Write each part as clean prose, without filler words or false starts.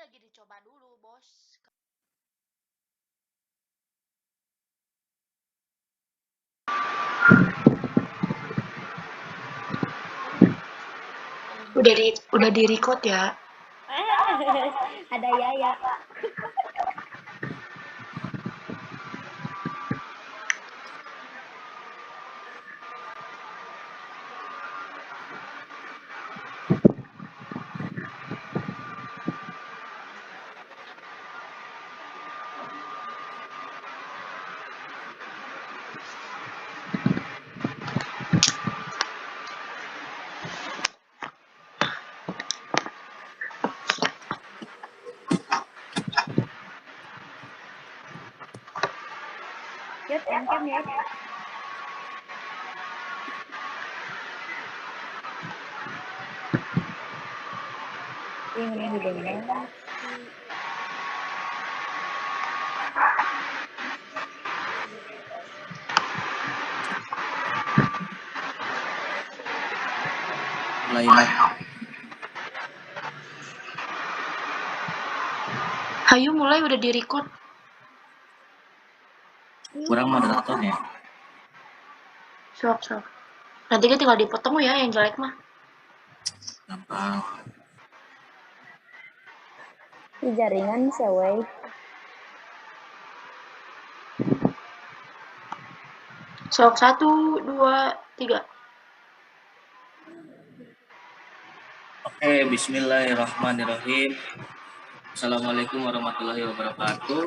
lagi dicoba dulu, Bos. Udah di record ya. Ada Yaya. Yuk, engkem ya. Ingin hidungnya. Mulai. Hayu mulai udah di record. Kurang moderatornya. Sok. Nanti dia tinggal dipotong ya yang jelek mah. Gampang. Di jaringan seway. Sok 1, 2, 3. Oke, bismillahirrahmanirrahim. Assalamualaikum warahmatullahi wabarakatuh.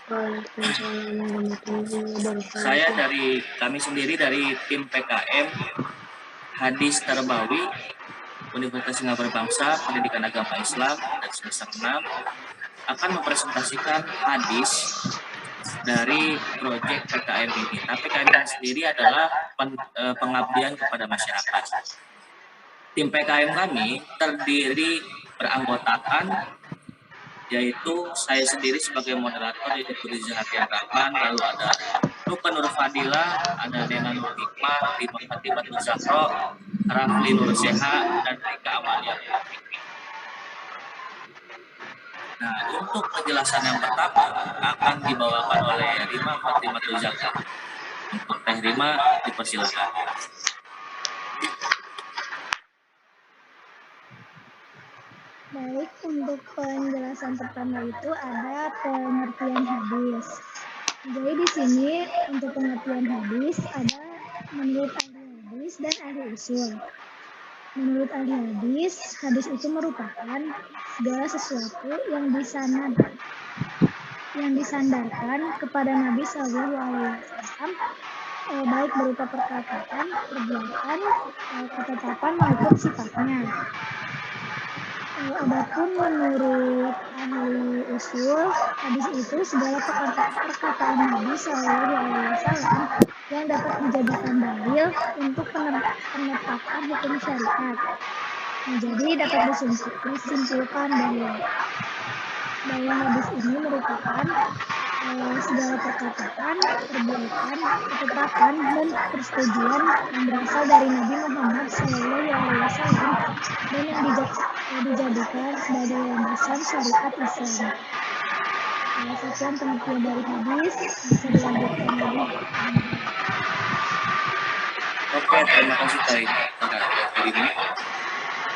Waalaikumsalam warahmatullahi wabarakatuh. Kami sendiri dari tim PKM Hadis Tarbawi Universitas Singapura Bangsa Pendidikan Agama Islam dan semester 6 akan mempresentasikan hadis dari proyek PKM ini. Nah, PKM ini sendiri adalah pengabdian kepada masyarakat. Tim PKM kami terdiri beranggotakan yaitu saya sendiri sebagai moderator yaitu Riza Hatian Rahman, lalu ada Nuka Nur Fadila, ada Nena Nur Hikmah, Lima Khatibat Nur Zahro, Rafli Nur Seha, dan Rika Amalia. Nah, untuk penjelasan yang pertama akan dibawakan oleh Rima Fatimah Zahra. Untuk Teh Rima dipersilakan. Baik, untuk penjelasan pertama itu ada pengertian hadis. Jadi di sini untuk pengertian hadis ada menurut ahli hadis dan ahli usul. Menurut ahli hadis itu merupakan segala sesuatu yang disandarkan kepada Nabi SAW, baik berupa perkataan, perbuatan, ketetapan maupun sifatnya. Adapun menurut ahli usul, hadis itu segala perkataan Nabi SAW yang dapat dijadikan dalil untuk penetapan hukum syariat. Nah, jadi dapat disimpulkan bahwa hadis ini merupakan segala perkataan, perbuatan, ketetapan, dan persetujuan yang berasal dari Nabi Muhammad SAW dan yang dijadikan sebagai landasan syariat Islam. Sekian pengertian dari hadis, bisa dilanjutkan lagi. Oke, terima kasih Teh Rima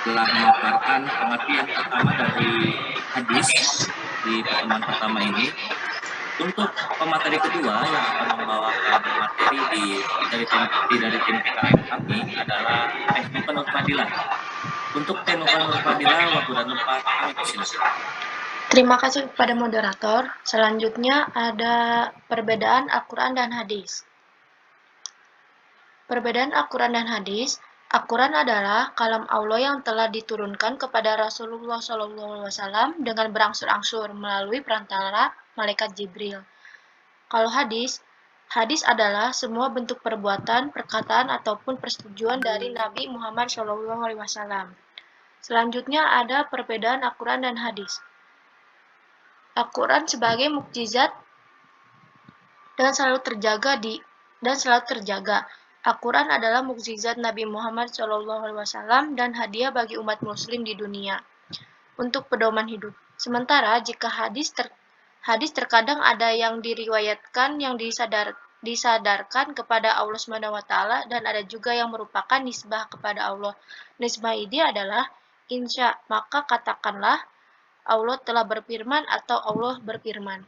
telah memaparkan pengertian pertama dari hadis di pertemuan pertama ini. Untuk pemateri kedua yang akan membawakan materi dari tim PKM kami adalah Teh Nuka Nur Fadila. Untuk Teh Nuka Nur Fadila, waktu dan tempat kami persilakan. Terima kasih kepada moderator. Selanjutnya ada perbedaan Al-Quran dan hadis. Perbedaan Al-Quran dan hadis. Al-Quran adalah kalam Allah yang telah diturunkan kepada Rasulullah SAW dengan berangsur-angsur melalui perantara malaikat Jibril. Kalau hadis adalah semua bentuk perbuatan, perkataan, ataupun persetujuan dari Nabi Muhammad SAW. Selanjutnya ada perbedaan Al-Quran dan hadis. Al-Quran sebagai mukjizat dan selalu terjaga. Al-Quran adalah mukjizat Nabi Muhammad SAW dan hadiah bagi umat muslim di dunia untuk pedoman hidup. Sementara jika hadis terkadang ada yang diriwayatkan yang disadarkan kepada Allah Subhanahu wa taala dan ada juga yang merupakan nisbah kepada Allah. Nisbah ini adalah insya, maka katakanlah Allah telah berfirman atau Allah berfirman.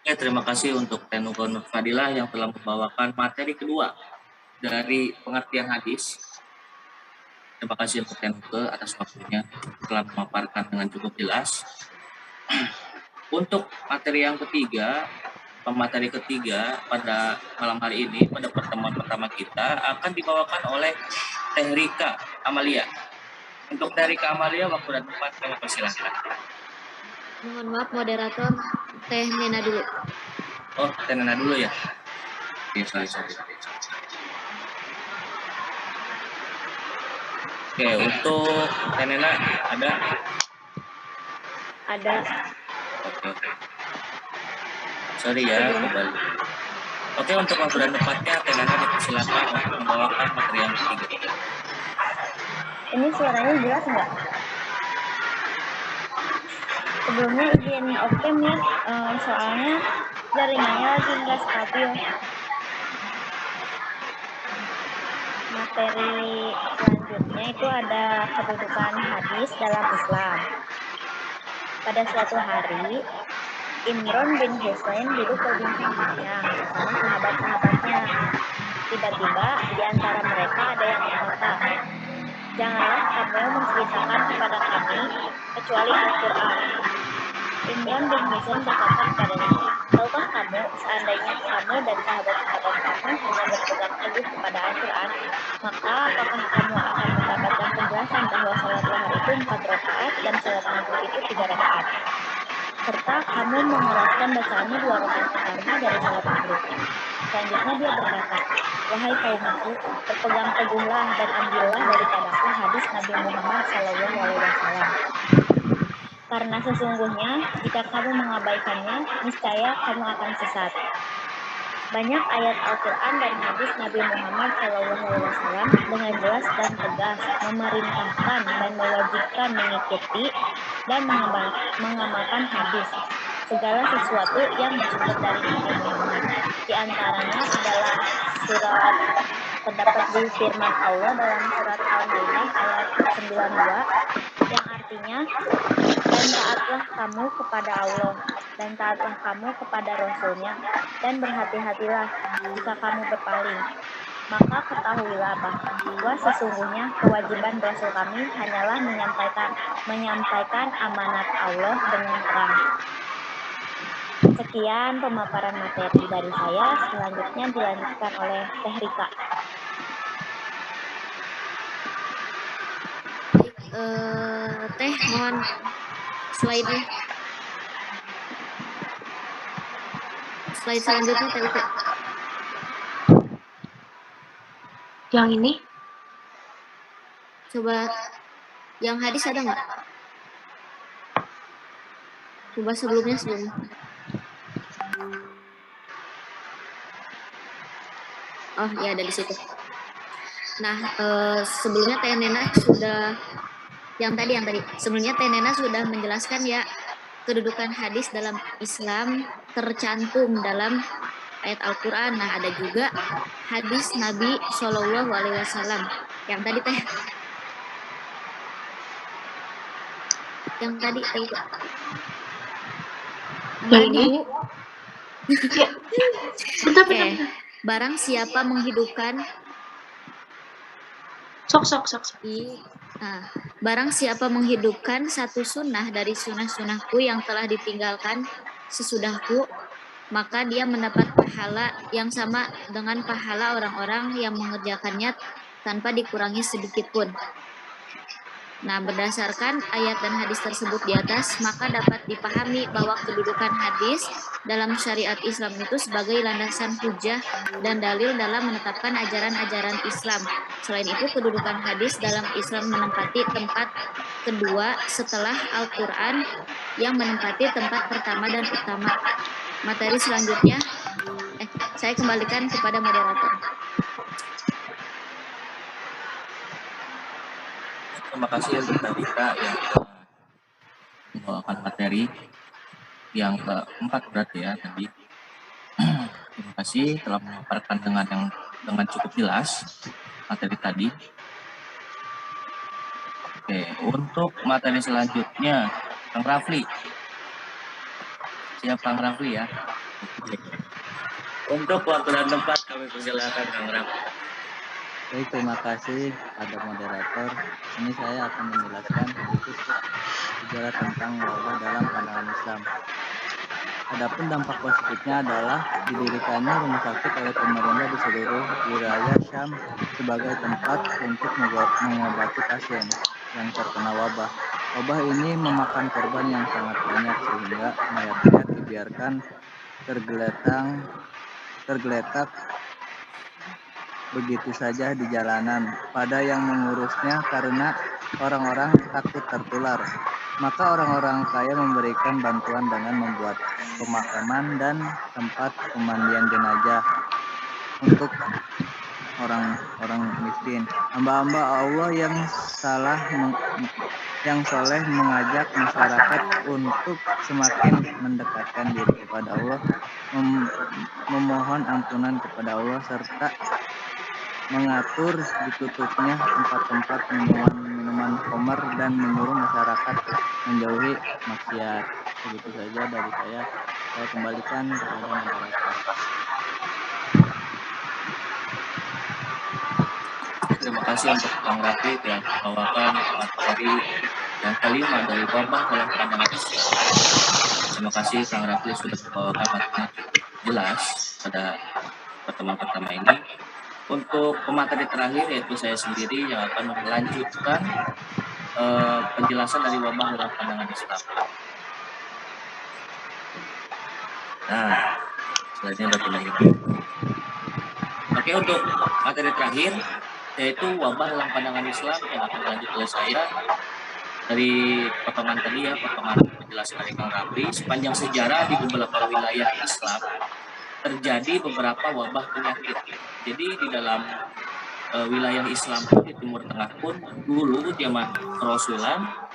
Ya, terima kasih untuk Tenuko Nur Fadilah yang telah membawakan materi kedua dari pengertian hadis. Terima kasih untuk Tenuko atas waktunya telah memaparkan dengan cukup jelas. Untuk materi yang ketiga, pemateri ketiga pada malam hari ini, pada pertemuan pertama kita akan dibawakan oleh Teh Rika Amalia. Untuk Teh Rika Amalia, waktu dan tempat kami persilahkan. Mohon maaf moderator, Teh Nena dulu. Oh, Teh Nena dulu ya? Oke, sorry. Oke, untuk Teh Nena ada? Ada. Oke. Sorry ya, kembali. Oke, untuk waktu dan tempatnya, Teh Nena dipersilakan untuk membawakan materi yang ketiga. Ini suaranya jelas nggak? Sebelumnya izin oke ya, soalnya jaringannya lagi nggak stabil. Materi selanjutnya itu ada kedudukan hadis dalam Islam. Pada suatu hari, Imran bin Husain duduk berbincang-bincang bersama sahabat-sahabatnya. Tiba-tiba di antara mereka ada yang berkata, "Janganlah kamu menceritakan kepada kami kecuali Al-Quran." Imran bin Husain berkata kepadanya, "Tahukah kamu, seandainya kamu dan sahabat-sahabat kamu hanya berpegang teguh kepada Al-Quran, maka apakah kamu akan mendapatkan penjelasan bahwa salat duha itu 4 rakaat dan salat maghrib itu 3 rakaat? Serta kamu mengeraskan bacaannya 2 rakaat pertama dari salat maghrib." Selanjutnya dia berkata, "Wahai kaumku, berpegang teguhlah dan ambillah daripadaku hadis Nabi Muhammad SAW. Karena sesungguhnya jika kamu mengabaikannya, niscaya kamu akan sesat." Banyak ayat Al-Quran dan hadis Nabi Muhammad SAW dengan jelas dan tegas memerintahkan dan mewajibkan mengikuti dan mengamalkan hadis, segala sesuatu yang bersumber dari Nabi Muhammad. Di antaranya adalah surat terdapat di firman Allah dalam surat Al-Maidah ayat 92 yang artinya, "Dan taatlah kamu kepada Allah, dan taatlah kamu kepada Rasul-Nya, dan berhati-hatilah jika kamu berpaling. Maka ketahuilah bahwa sesungguhnya kewajiban Rasul kami hanyalah menyampaikan amanat Allah dengan terang." Sekian pemaparan materi dari saya. Selanjutnya dilanjutkan oleh Teh Rika. Teh, mohon slide-nya. Slide selanjutnya, Teh Rika. Yang ini? Coba yang hadis ada nggak? Coba sebelumnya. Oh ya, ada di situ. Nah, sebelumnya Teh Nena sudah yang tadi sebelumnya Teh Nena sudah menjelaskan ya kedudukan hadis dalam Islam tercantum dalam ayat Al-Quran. Nah, ada juga hadis Nabi Shallallahu Alaihi Wasallam. Yang tadi Teh, Yang ini? Oke. Barang siapa menghidupkan barang siapa menghidupkan satu sunnah dari sunnah-sunnahku yang telah ditinggalkan sesudahku, maka dia mendapat pahala yang sama dengan pahala orang-orang yang mengerjakannya tanpa dikurangi sedikit pun. Nah, berdasarkan ayat dan hadis tersebut di atas, maka dapat dipahami bahwa kedudukan hadis dalam syariat Islam itu sebagai landasan hujah dan dalil dalam menetapkan ajaran-ajaran Islam. Selain itu, kedudukan hadis dalam Islam menempati tempat kedua setelah Al-Quran yang menempati tempat pertama dan utama. Materi selanjutnya, saya kembalikan kepada moderator. Terima kasih untuk Davita yang membawakan materi yang keempat berarti ya tadi. Terima kasih telah memaparkan dengan cukup jelas materi tadi. Oke, untuk materi selanjutnya, Kang Rafli. Siap Kang Rafli ya. Oke. Untuk waktu dan tempat kami persilakan Kang Rafli. Baik, terima kasih pada moderator. Ini saya akan menjelaskan sedikit sejarah tentang wabah dalam pandangan Islam. Adapun dampak positifnya adalah didirikannya rumah sakit oleh pemerintah di seluruh wilayah Syam sebagai tempat untuk mengobati pasien yang terkena wabah. Wabah ini memakan korban yang sangat banyak sehingga mayat-mayat dibiarkan tergeletak begitu saja di jalanan pada yang mengurusnya karena orang-orang takut tertular. Maka orang-orang kaya memberikan bantuan dengan membuat pemakaman dan tempat pemandian jenazah untuk orang-orang miskin. Hamba-hamba Allah yang soleh mengajak masyarakat untuk semakin mendekatkan diri kepada Allah, memohon ampunan kepada Allah, serta mengatur ditutupnya tempat-tempat minuman khamar dan menyuruh masyarakat menjauhi maksiat. Begitu saja dari saya kembalikan kepada masyarakat. Terima kasih untuk Kang Rafli yang membawakan materi yang kelima dari wabah dalam pandangan Islam. Terima kasih Kang Rafli sudah membawakan materi jelas pada pertemuan pertama ini. Untuk pemateri terakhir yaitu saya sendiri yang akan melanjutkan penjelasan dari wabah dalam pandangan Islam. Nah, selanjutnya bagian ini. Oke, untuk materi terakhir yaitu wabah dalam pandangan Islam yang akan dilanjut oleh saya dari potongan tadi ya, potongan penjelasan dari Kang Rafli. Sepanjang sejarah di beberapa wilayah Islam terjadi beberapa wabah penyakit. Jadi di dalam wilayah Islam pun di Timur Tengah pun dulu zaman Rasulullah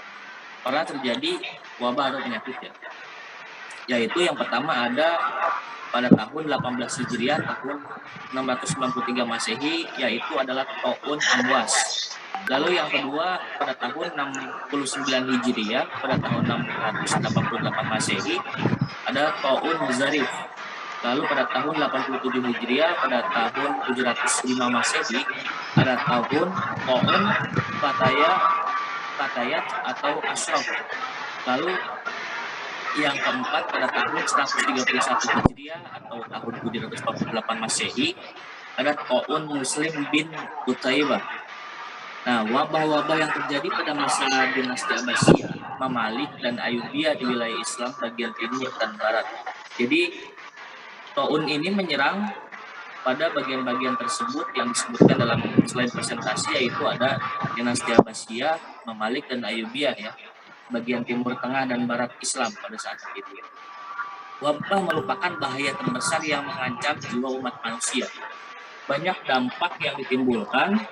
pernah terjadi wabah atau penyakit ya. Yaitu yang pertama ada pada tahun 18 Hijriah, tahun 693 Masehi, yaitu adalah Ta'un Amwas. Lalu yang kedua pada tahun 69 Hijriah, pada tahun 688 Masehi, ada Ta'un Zarif. Lalu pada tahun 87 Hijriah, pada tahun 705 Masehi, ada tahun Ta'un Fatayat atau Ashraf. Lalu yang keempat pada tahun 131 Hijriah atau tahun 748 Masehi, ada Ta'un Muslim bin Utaibah. Nah, wabah-wabah yang terjadi pada masa dinasti Abbasiyah, Mamalik dan Ayyubiyah di wilayah Islam bagian timur dan barat. Jadi Ta'un ini menyerang pada bagian-bagian tersebut yang disebutkan dalam slide presentasi, yaitu ada dinasti Abbasiyah, Mamalik dan Ayyubiyah ya, bagian timur tengah dan barat Islam pada saat itu. Wabah merupakan bahaya terbesar yang mengancam jiwa umat manusia. Banyak dampak yang ditimbulkan,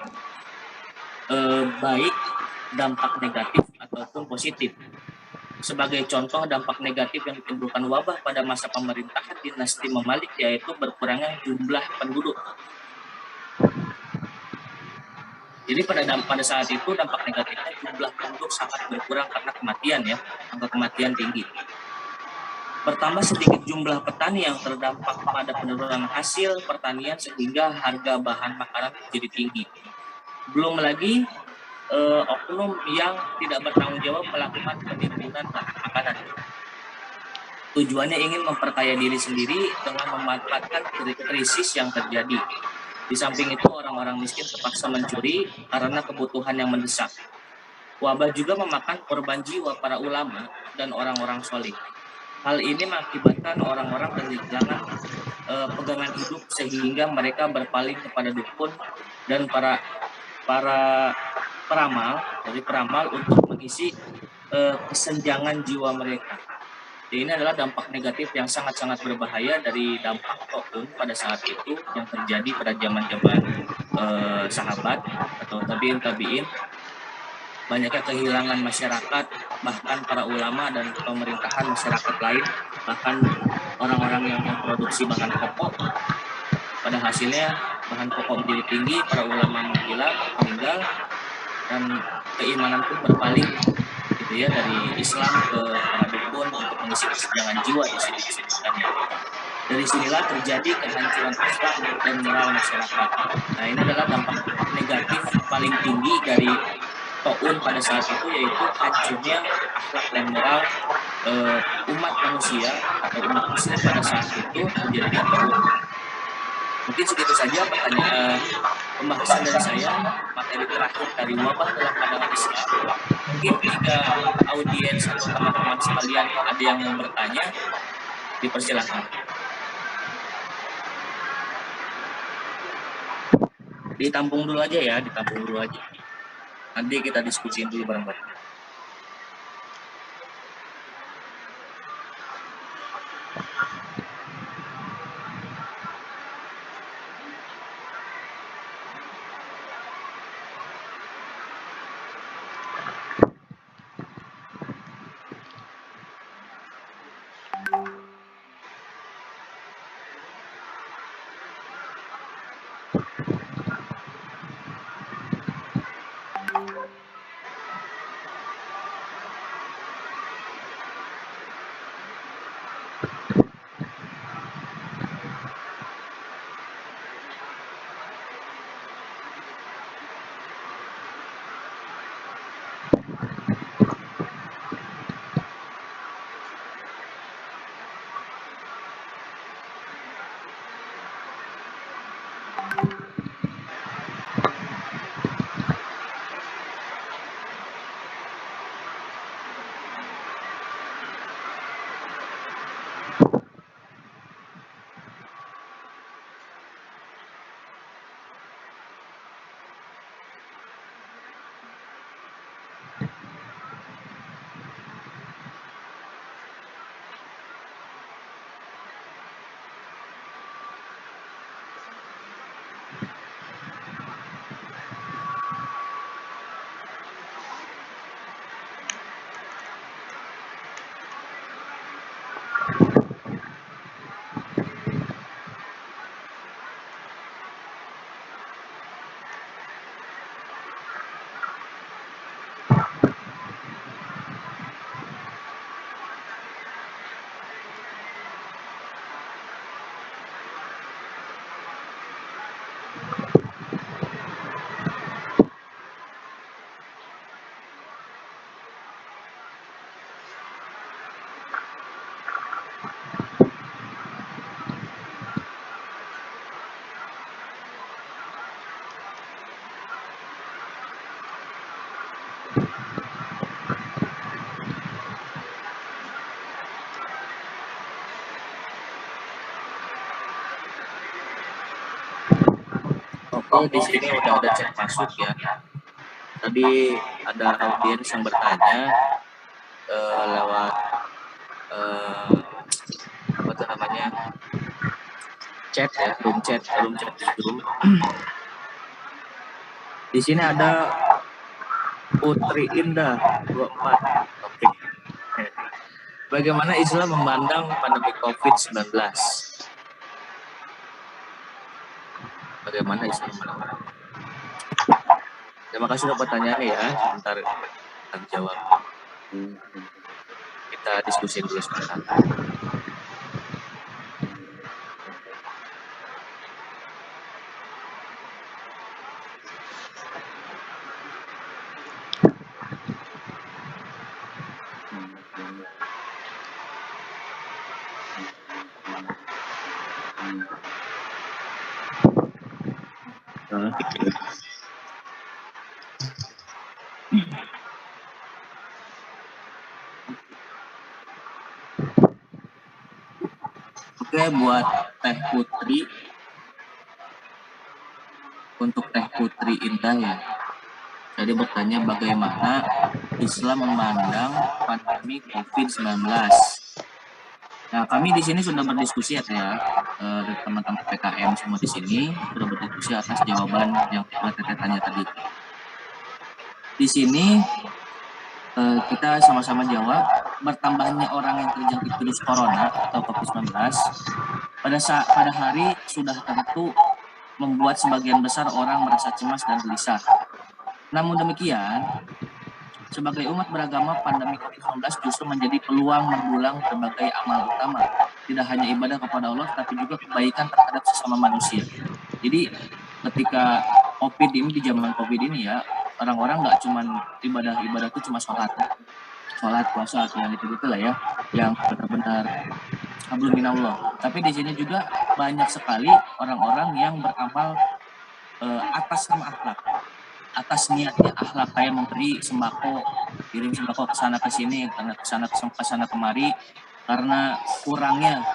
baik dampak negatif ataupun positif. Sebagai contoh dampak negatif yang ditimbulkan wabah pada masa pemerintahan dinasti Mamalik yaitu berkurangnya jumlah penduduk. Jadi pada saat itu dampak negatifnya jumlah penduduk sangat berkurang karena kematian ya, angka kematian tinggi. Bertambah sedikit jumlah petani yang terdampak pada penurunan hasil pertanian sehingga harga bahan makanan jadi tinggi. Belum lagi oknum yang tidak bertanggung jawab melakukan penimbunan bahan makanan. Tujuannya ingin memperkaya diri sendiri dengan memanfaatkan krisis yang terjadi. Di samping itu orang-orang miskin terpaksa mencuri karena kebutuhan yang mendesak. Wabah juga memakan korban jiwa para ulama dan orang-orang soleh. Hal ini mengakibatkan orang-orang kehilangan pegangan hidup sehingga mereka berpaling kepada dukun dan para peramal untuk mengisi kesenjangan jiwa mereka. Ini adalah dampak negatif yang sangat-sangat berbahaya dari dampak taun pada saat itu yang terjadi pada zaman-zaman sahabat atau tabiin. Banyaknya kehilangan masyarakat, bahkan para ulama dan pemerintahan masyarakat lain, bahkan orang-orang yang memproduksi bahan pokok. Pada hasilnya bahan pokok menjadi tinggi, para ulama meninggal, dan keimanan pun berpaling gitu ya, dari Islam ke para dukun untuk mengisi kesenjangan jiwa di sini disebutkannya. Dari sinilah terjadi kehancuran akhlak dan moral masyarakat. Nah, ini adalah dampak negatif paling tinggi dari taun pada saat itu, yaitu hancurnya akhlak dan moral umat manusia atau umat muslim pada saat itu terjadinya taun. Mungkin segitu saja pertanyaan pembahasan dari saya, materi terakhir dari wabah dalam pandangan Islam. Mungkin jika audiens atau teman-teman sekalian ada yang mau bertanya, dipersilakan. Ditampung dulu aja ya, Nanti kita diskusiin dulu bareng-bareng. Di sini udah ada chat masuk ya. Tadi ada audiens yang bertanya lewat apa tuh namanya, chat ya, room chat Zoom. Di sini ada Putri Indah 24. Oke. Bagaimana Islam memandang pandemi COVID-19? Bagaimana Islam memandang? Terima kasih untuk pertanyaannya ya. Sebentar kita jawab. Kita diskusi dulu sebentar. Oke, buat Teh Putri, untuk Teh Putri Indah ya. Jadi bertanya bagaimana Islam memandang pandemi COVID-19. Nah, kami di sini sudah berdiskusi ya, teman-teman PKM semua di sini sudah berdiskusi atas jawaban yang Teteh tanya tadi. Di sini kita sama-sama jawab, bertambahnya orang yang terjangkit virus corona atau COVID-19 pada hari sudah tentu membuat sebagian besar orang merasa cemas dan gelisah. Namun demikian, sebagai umat beragama, pandemi COVID-19 justru menjadi peluang mendulang berbagai amal utama. Tidak hanya ibadah kepada Allah, tapi juga kebaikan terhadap sesama manusia. Jadi ketika COVID ini, di zaman COVID ini ya, orang-orang nggak cuma ibadah itu cuma sholat, puasa, yang itu lah ya, yang benar-benar hablum minallah. Tapi di sini juga banyak sekali orang-orang yang beramal atas nama akhlak, atas niatnya akhlak, kayak memberi sembako, kirim sembako ke sana ke sini, ke sana kemari, karena kurangnya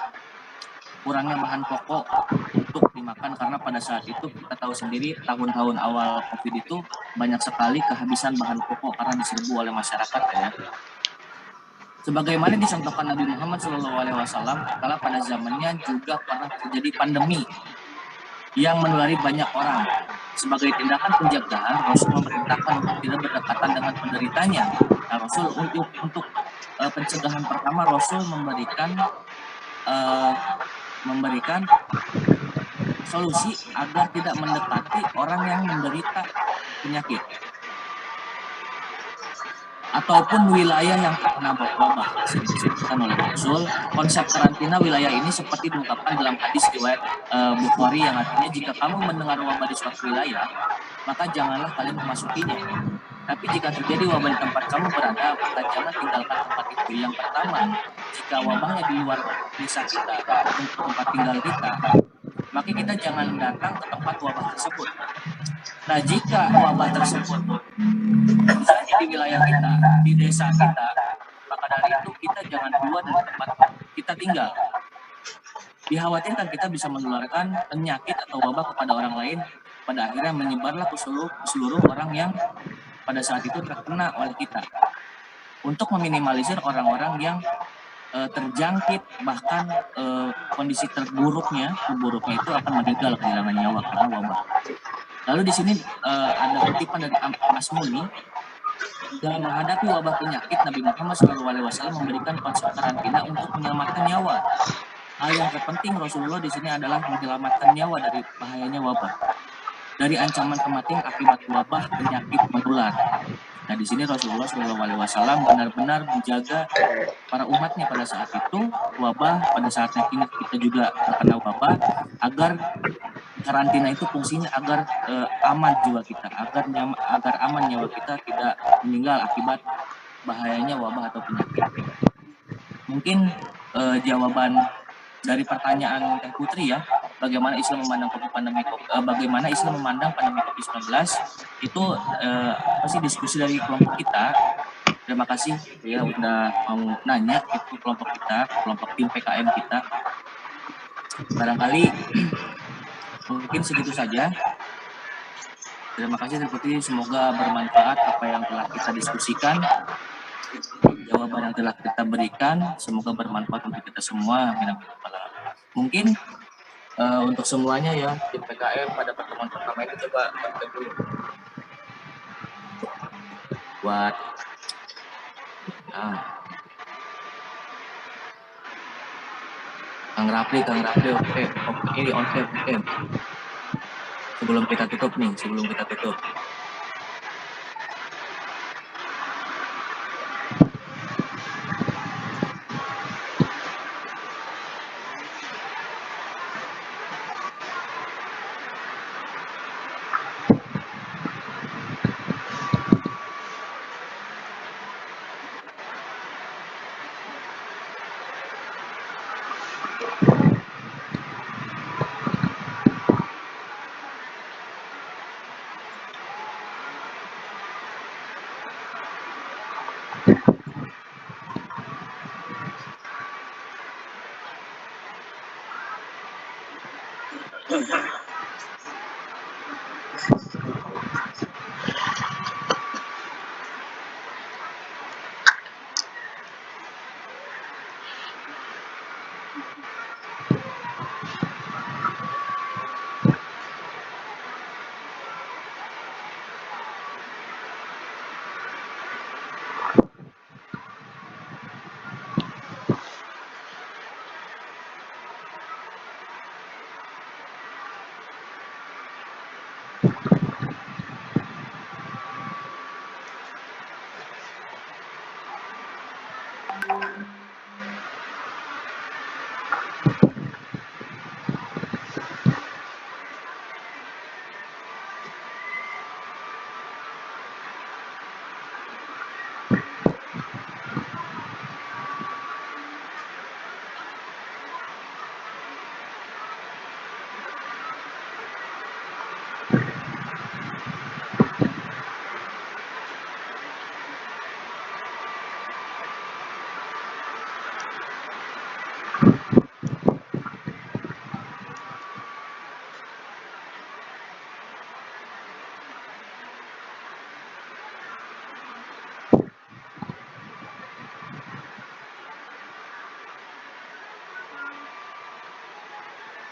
bahan pokok untuk dimakan. Karena pada saat itu kita tahu sendiri, tahun-tahun awal COVID itu banyak sekali kehabisan bahan pokok karena diserbu oleh masyarakat ya. Sebagaimana dicontohkan Nabi Muhammad SAW, kala pada zamannya juga pernah terjadi pandemi yang menulari banyak orang. Sebagai tindakan penjagaan, Rasul memerintahkan untuk tidak berdekatan dengan penderitanya. Nah, Rasul untuk pencegahan pertama, Rasul memberikan solusi agar tidak mendekati orang yang menderita penyakit ataupun wilayah yang terkena wabah. Disebutkan oleh Rasul, konsep karantina wilayah ini seperti diungkapkan dalam hadis riwayat Bukhari yang artinya, jika kamu mendengar wabah di suatu wilayah, maka janganlah kalian memasukinya. Tapi jika terjadi wabah di tempat kamu berada, maka jangan tinggalkan tempat itu. Yang pertama, jika wabahnya di luar desa kita, untuk tempat tinggal kita, maka kita jangan datang ke tempat wabah tersebut. Nah, jika wabah tersebut misalnya di wilayah kita, di desa kita, maka dari itu kita jangan keluar dari tempat kita tinggal. Dikhawatirkan kita bisa menularkan penyakit atau wabah kepada orang lain, pada akhirnya menyebarlah ke seluruh orang yang pada saat itu terkena oleh kita. Untuk meminimalisir orang-orang yang terjangkit, bahkan kondisi terburuknya itu akan meninggal, kehilangan nyawa karena wabah. Lalu di sini ada kutipan dari Asmuni. Dalam menghadapi wabah penyakit, Nabi Muhammad SAW memberikan konsep karantina untuk menyelamatkan nyawa. Hal yang terpenting Rasulullah di sini adalah menyelamatkan nyawa dari bahayanya wabah, dari ancaman kematian akibat wabah penyakit menular. Nah, di sini Rasulullah SAW benar-benar menjaga para umatnya pada saat itu wabah, pada saatnya ini kita juga terkena wabah, agar karantina itu fungsinya agar aman jiwa kita, agar aman nyawa kita tidak meninggal akibat bahayanya wabah atau penyakit. Mungkin jawaban dari pertanyaan Teh Putri ya, bagaimana Islam memandang pandemi COVID-19 itu diskusi dari kelompok kita. Terima kasih ya udah mau nanya, itu kelompok tim PKM kita. Barangkali mungkin segitu saja. Terima kasih Teh Putri, semoga bermanfaat apa yang telah kita diskusikan, jawaban yang telah kita berikan, semoga bermanfaat untuk kita semua. Mungkin untuk semuanya ya, tim PKM pada pertemuan pertama ini coba dulu buat Kang Rapli, oke, ini on air, oke. Sebelum kita tutup.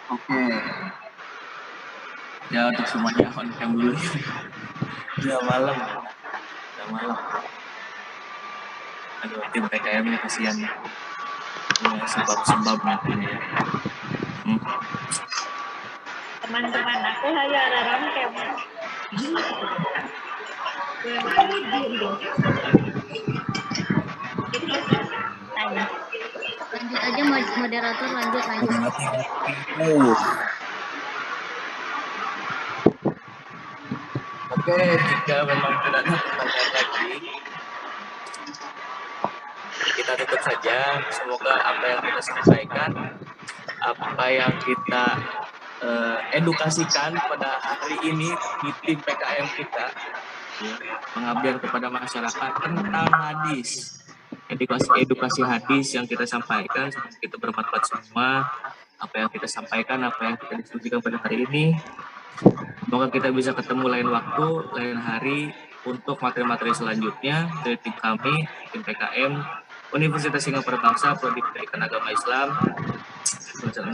Oke. Ya untuk semuanya on cam dulu. Udah malam. Udah malam. Aduh, tim PKM nya kasihan ya. Ya, sebab-sebab nantinya ya. Teman-teman aku hanya ada rangkem. Lanjut aja moderator, lanjut. Oke, jika memang tidak ada pertanyaan lagi, kita tutup saja. Semoga apa yang kita sampaikan, apa yang kita edukasikan pada hari ini di tim PKM kita, ya, pengabdian kepada masyarakat tentang hadis, edukasi hadis yang kita sampaikan, semoga kita bermanfaat semua. Apa yang kita sampaikan, apa yang kita diskusikan pada hari ini, semoga kita bisa ketemu lain waktu, lain hari untuk materi-materi selanjutnya dari tim kami, tim PKM Universitas Singapura Bangsa, Prodi Pendidikan Agama Islam, semester 6.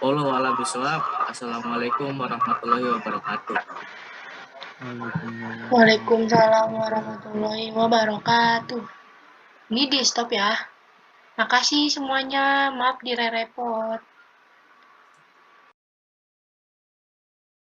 Wallahu a'lam bishawab. Assalamualaikum warahmatullahi wabarakatuh. Waalaikumsalam warahmatullahi wabarakatuh. Ini di stop ya. Makasih semuanya, maaf direpot.